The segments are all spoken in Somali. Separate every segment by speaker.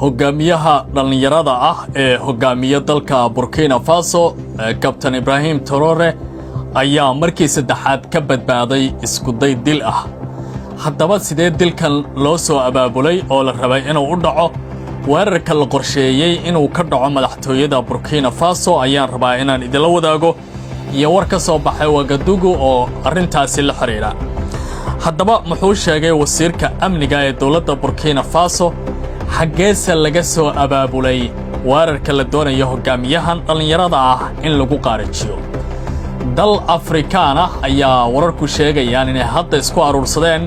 Speaker 1: hogaamiyaha dhalinyarada ah ee hogaamiya dalka Burkina Faso Captain Ibrahim Traoré ayaa markii saddexaad ka badbaaday isku day dil ah. haddaba sidee dilkan loo soo abaabulay oo la rabay inuu u dhaco weerarka la qorsheeyay inuu ka dhaco madaxtooyada Burkina Faso ayaan rabaa inaan idila wadaago iyo war ka soo baxay Wagadugu oo arrintaasi la xiriira. haddaba muxuu sheegay wasiirka amniga ee dawladda Burkina Faso xageesa laga soo abaabulay weerarka la doonayo hogaamiyahan dhalinyarada ah in lagu qaarijiyo. dal Afrikaan ah ayaa wararku sheegayaan inay hadda isku aruursadeen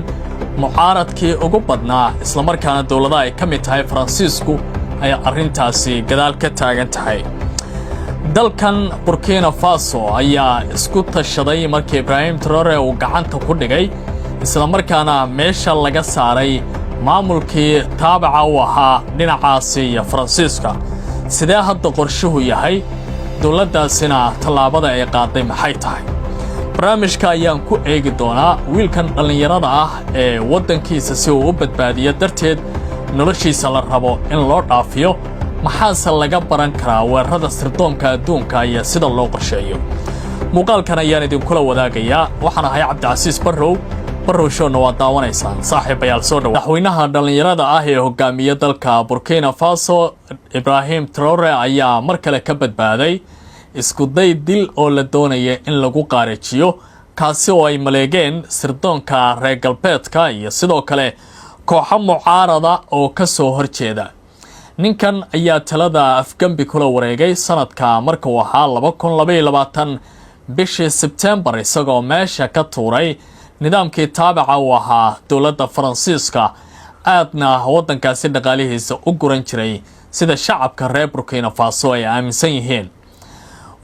Speaker 1: mucaaradkii ugu badnaa isla markaana dawladda ay ka mid tahay Faransiisku ay arrintaasi gadaal ka taagan tahay. dalkan Burkina Faso ayaa isku tashaday markii Ibrahim Traoré uu gacanta ku dhigay isla markaana meesha laga saaray maamulkii taabaca u ahaa dhinacaasi iyo Faransiiska. sidee hadda qorshuhu yahay dawladdaasina tallaabada ay qaaday maxay tahay? barnaamijka ayaan ku eegi doonaa wiilkan dhalinyarada ah ee waddankiisa si uu u badbaadiyo darteed noloshiisa la rabo in loo dhaafiyo. maxaase laga baran karaa weerarada sirdoonka adduunka iyo sida loo qorsheeyo? muuqaalkan ayaan idinkula wadaagayaa. waxaan ahay Cabdicasiis Barrow showna waa daawanaysaan saaxiibayaal soo dhawaada. madaxweynaha dhalinyarada ah ee hogaamiya dalka Burkina Faso Ibrahim Traoré ayaa mar kale ka badbaaday isku day dil oo la doonaya in lagu qaarijiyo kaasi oo ay maleegeen sirdoonka reer galbeedka iyo sidoo kale kooxo mucaarada oo ka soo horjeeda. ninkan ayaa talada afgambi kula wareegay sanadka markuu ahaa 2022 bishii Sebtembar isagoo meesha ka tuuray nidaamkii taabaca u ahaa dawladda Faransiiska aadna waddankaasi dhaqaalihiisa u guran jiray sida shacabka reer Burkina Faso ay aaminsan yihiin.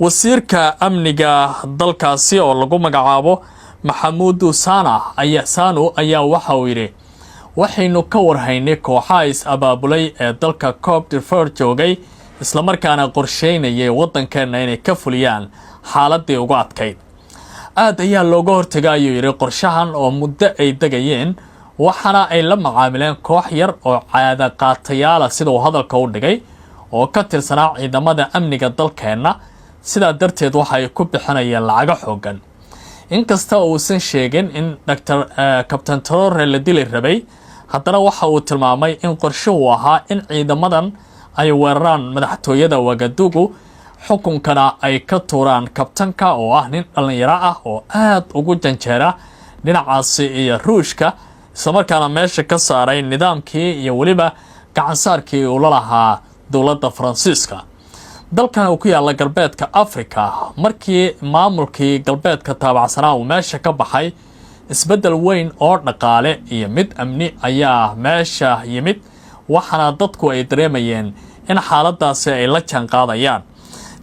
Speaker 1: wasiirka amniga dalkaasi oo lagu magacaabo Mahamadou Sano ayaa waxa uu yiri waxaynu ka warhaynay kooxaha is-abaabulay ee dalka Côte d'Ivoire joogay isla markaana qorsheynayay waddankeena inay ka fuliyaan xaaladii ugu adkayd. aad ayaa looga hortagay ayuu yiri qorshahan oo muddo ay degayeen waxaana ay la macaamileen koox yar oo caada qaatayaal sida uu hadalka u dhigay oo ka tirsanaa ciidamada amniga dalkeena. sidaa darteed waxay ku bixinayeen lacago xoogan. inkasta uusan sheegin in Captain Traoré la dilay rabay, haddana waxa uu tilmaamay in qorshuhu ahaa in ciidamadan ay weeraraan madaxtooyada Wagadugu xukunkana ay ka tuuraan kabtanka oo ah nin dhalinyaro ah oo aad ugu janjeera dhinacaasi iyo Ruushka isla markaana meesha ka saaray nidaamkii iyo waliba gacansaarkii uu la lahaa dawladda Faransiiska. dalkan uu ku yaala galbeedka Afrika markii maamulkii galbeedka taabacsanaa uu meesha ka baxay isbedel weyn oo dhaqaale iyo mid amni ayaa meesha yimid waxaana dadku ay dareemayeen in xaaladaasi ay la jaan qaadayaan.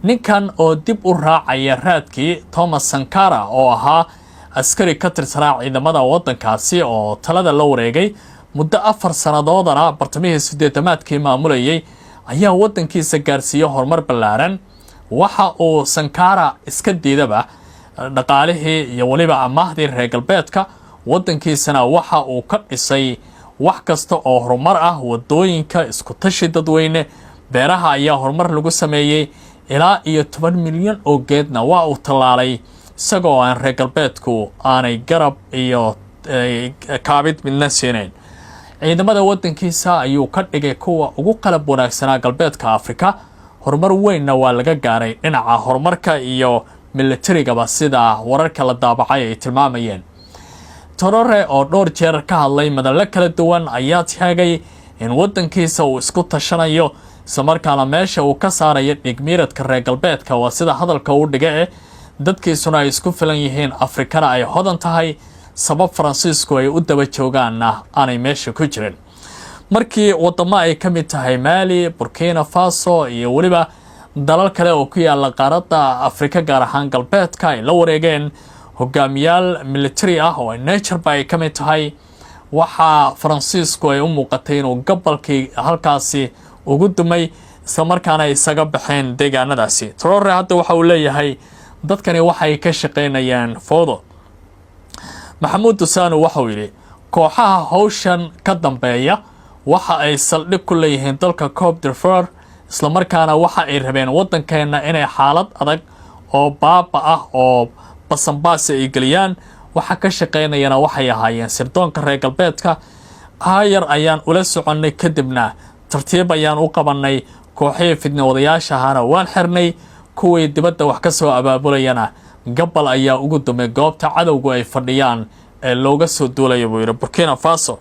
Speaker 1: ninkan oo dib u raacaya raadkii Thomas Sankara oo ahaa askari ka tirsanaa ciidamada waddankaasi oo talada la wareegay muddo 4 sanadoodana bartamihii 80-maadkii maamulayay ayaa waddankiisa gaarsiiyay horumar ballaaran. waxa uu Sankara iska diidaba dhaqaalihii iyo waliba amaahdii reer galbeedka waddankiisana waxa uu ka dhisay wax kasta oo horumar ah, wadooyinka, isku tashi dadweyne, beeraha ayaa horumar lagu sameeyay ilaa iyo 10 milyan oo geedna waa uu tallaalay isagoo aan reer galbeedku aanay garab iyo kaabid midna siinayn. ciidamada waddankiisa ayuu ka dhigay kuwa ugu qalab wanaagsanaa galbeedka Afrika. horumar weynna waa laga gaaray dhinaca horumarka iyo militarigaba sida wararka la daabacay ay tilmaamayeen. Traoré oo dhowr jeer ka hadlay madallo kala duwan ayaa taagay in waddankiisa uu isku tashanayo isla markaana meesha uu ka saarayo dhigmiiradka reer galbeedka waa sida hadalka uu dhigay dadkiisuna ay isku filan yihiin Afrikana ay hodan tahay sabab Faransiisku ay u daba joogaanna aanay meesha ku jirin. markii wadamo ay ka mid tahay Mali, Burkina Faso iyo waliba dalal kale oo ku yaala qaaradda Afrika gaar ahaan galbeedka ay la wareegeen hogaamiyaal military ah oo nature bay ka mid tahay, waxa Faransiisku ay u muuqatay inuu gobolkii halkaasi ugu dumay isla markaana isaga baxeen deegaanadaasi. Traoré hadda waxa uu leeyahay dadkani waxay ka shaqeynayaan foodo. Mahamadou Sano waxa uu yiri kooxaha hawshan ka dambeeya waxa ay saldhig ku leeyihiin dalka Cote d'Ivoire isla markaana waxa ay rabeen waddankeena inay xaalad adag oo baaba ah oo basanbaas ay geliyaan waxa ka shaqeynayana waxay ahaayeen sirdoonka reer galbeedka hayar ayaan ula soconnay kadibna tartiib ayaan u qabanay kooxihii fidnawadayaashahana waan xirnay kuwii dibadda wax ka soo abaabulayana gabal ayaa ugu dumay goobta cadowgu ay fadhiyaan ee looga soo duulaya buu yidhi Burkina Faso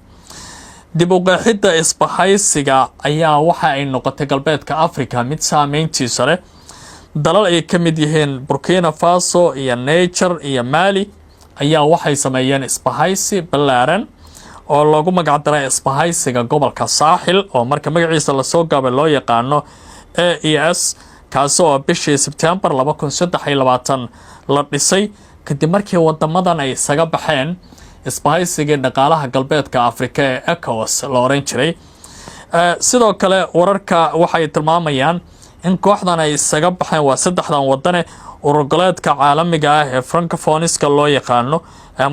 Speaker 1: dib u qeexidda isbahaysiga ayaa waxa ay noqotay galbeedka Afrika mid saameyntiisa leh dalal ay ka mid yihiin Burkina Faso iyo Niger iyo Mali ayaa waxay sameeyeen isbahaysi ballaaran oo loogu magac daray isbahaysiga gobolka Saaxil oo marka magaciisa la soo gaabay loo yaqaano AES kaasoo bishii September 2023 la dhisay kadib markii wadamadan ay isaga baxeen isbahaysiga dhaqaalaha galbeedka Afrika ee ECOWAS la oran jiray sidoo kale wararka waxay tilmaamayaan in kooxdan ay isaga baxeen waa saddexdan wadane ururgoleedka caalamiga ah ee francophoniska loo yaqaano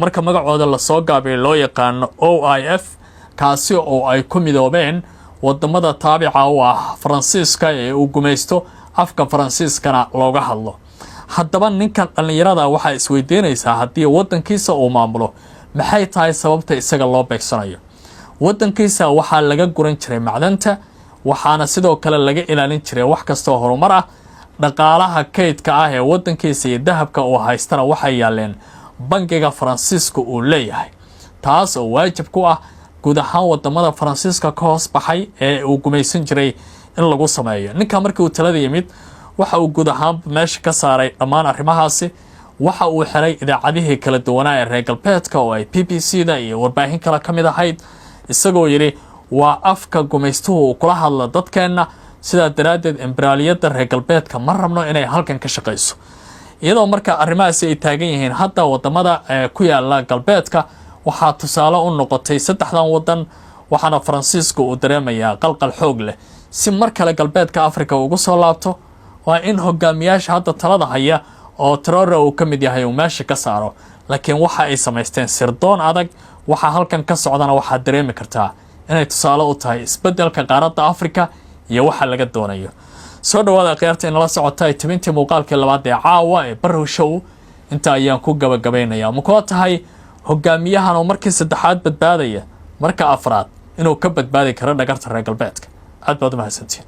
Speaker 1: marka magacooda la soo gaabay loo yaqaano OIF kaasi oo ay ku midoobeen wadamada taabica u ah Faransiiska ee uu gumaysto afka Faransiiskana looga hadlo haddaba ninkan dhalinyarada waxa isweydiinaysaa haddii wadankiisa uu maamulo maxay tahay sababta isaga loo beegsanayo wadankiisa waxaa laga guran jiray macdanta waxaana sidoo kale laga ilaalin jiray wax kasta oo horumar ah dhaqaalaha kaydka ah ee wadankiisa iyo dahabka uu haystana waxay yaaleen bangiga Faransiiska uu leeyahay taas oo waajib ku ah guud ahaan wadamada Faransiiska ka hoos baxay ee uu gumaysan jiray in lagu sameeyo ninka markii uu talada yimid waxa uu guud ahaan meesha ka saaray dhammaan arrimahaasi waxa uu xiray idaacadihii kala duwanaa ee reer galbeedka oo ay BBC-da iyo warbaahin kale ka mid ahayd isagoo yiri waa afka gumaystuhu kula hadla dadkeena sida daraadeed imberaaliyada reer galbeedka ma rabno inay halkan ka shaqeyso iyadoo marka arrimahaasi ay taagan yihiin hadda wadamada ku yaala galbeedka waxaa tusaale u noqotay saddexdan wadan waxaana Faransiiska uu dareemayaa qalqal xoog leh si mar kale galbeedka Afrika ugu soo laabto waa in hogaamiyaasha hadda talada haya oo Traoré uu ka mid yahay uu meesha ka saaro laakiin waxa ay sameysteen sirdoon adag waxa halkan ka socdana waxa dareemi kartaa inay tusaale u tahay isbedelka qaaradda Afrika iyo waxa laga doonayo soo dhawaada qiyaarta in la socotay tibintii muuqaalka labaad ee caawa ee Barrow Show inta ayaan ku gabagabeynayaa ma ku tahay hogaamiyahan oo markii saddexaad badbaadaya marka afraad inuu ka badbaadi karo dhagarta reer galbeedka aad baad u mahadsantiin